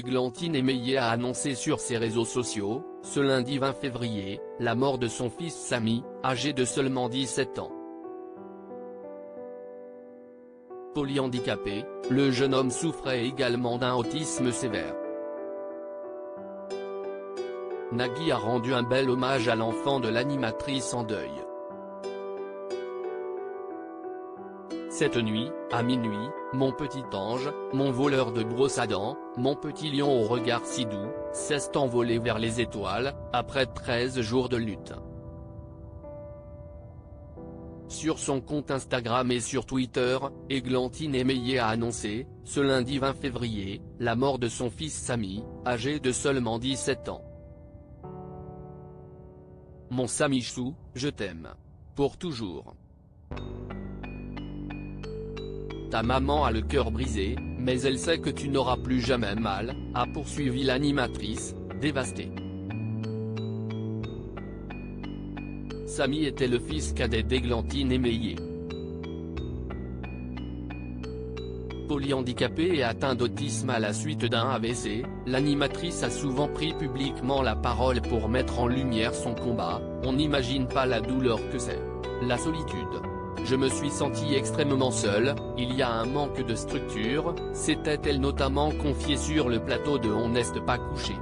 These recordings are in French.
Églantine Émeillé a annoncé sur ses réseaux sociaux, ce lundi 20 février, la mort de son fils Samy, âgé de seulement 17 ans. Polyhandicapé, le jeune homme souffrait également d'un autisme sévère. Nagui a rendu un bel hommage à l'enfant de l'animatrice en deuil. Cette nuit, à minuit, mon petit ange, mon voleur de brosse à dents, mon petit lion au regard si doux, s'est envolé vers les étoiles, après 13 jours de lutte. Sur son compte Instagram et sur Twitter, Églantine Émeillé a annoncé, ce lundi 20 février, la mort de son fils Samy, âgé de seulement 17 ans. Mon Samichou, je t'aime. Pour toujours. Ta maman a le cœur brisé, mais elle sait que tu n'auras plus jamais mal, a poursuivi l'animatrice, dévastée. Samy était le fils cadet d'Églantine Émeillé. Polyhandicapé et atteint d'autisme à la suite d'un AVC, l'animatrice a souvent pris publiquement la parole pour mettre en lumière son combat. On n'imagine pas la douleur que c'est. La solitude. Je me suis sentie extrêmement seule, il y a un manque de structure, s'était-elle notamment confiée sur le plateau de On n'est pas couché.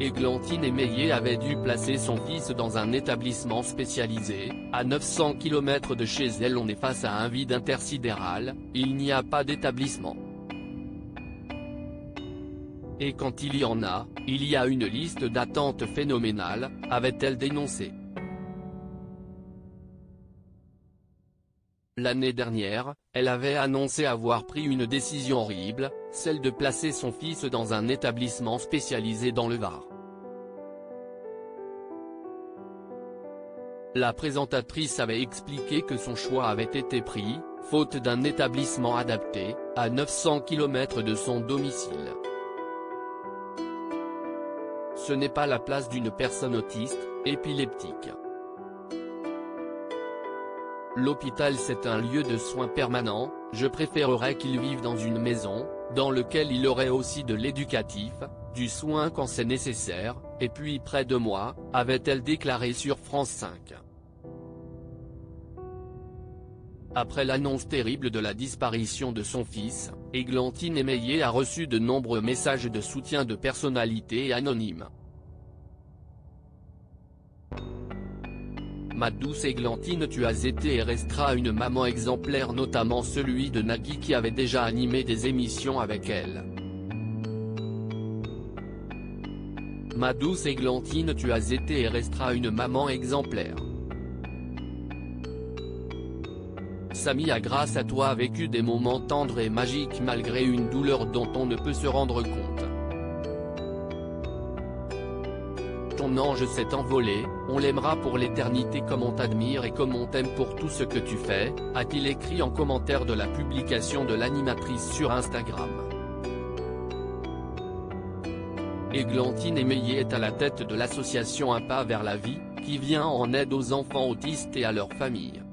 Églantine Émeillé avait dû placer son fils dans un établissement spécialisé, à 900 km de chez elle. On est face à un vide intersidéral, il n'y a pas d'établissement. Et quand il y en a, il y a une liste d'attente phénoménale, avait-elle dénoncé. L'année dernière, elle avait annoncé avoir pris une décision horrible, celle de placer son fils dans un établissement spécialisé dans le Var. La présentatrice avait expliqué que son choix avait été pris, faute d'un établissement adapté, à 900 km de son domicile. Ce n'est pas la place d'une personne autiste, épileptique. L'hôpital c'est un lieu de soins permanent, je préférerais qu'il vive dans une maison, dans lequel il aurait aussi de l'éducatif, du soin quand c'est nécessaire, et puis près de moi, avait-elle déclaré sur France 5. Après l'annonce terrible de la disparition de son fils, Églantine Émeillé a reçu de nombreux messages de soutien de personnalités anonymes. Ma douce Églantine, tu as été et resteras une maman exemplaire, notamment celui de Nagui qui avait déjà animé des émissions avec elle. Ma douce Églantine, tu as été et resteras une maman exemplaire. Samy a grâce à toi vécu des moments tendres et magiques malgré une douleur dont on ne peut se rendre compte. Ton ange s'est envolé, on l'aimera pour l'éternité comme on t'admire et comme on t'aime pour tout ce que tu fais, a-t-il écrit en commentaire de la publication de l'animatrice sur Instagram. Églantine Émeillé est à la tête de l'association Un pas vers la vie, qui vient en aide aux enfants autistes et à leurs familles.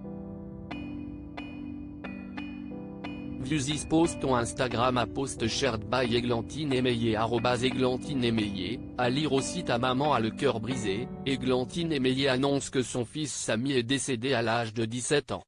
Views this post on Instagram à post shared by Églantine Émeillé @Églantine Émeillé, à lire aussi Ta maman a le cœur brisé. Églantine Émeillé annonce que son fils Samy est décédé à l'âge de 17 ans.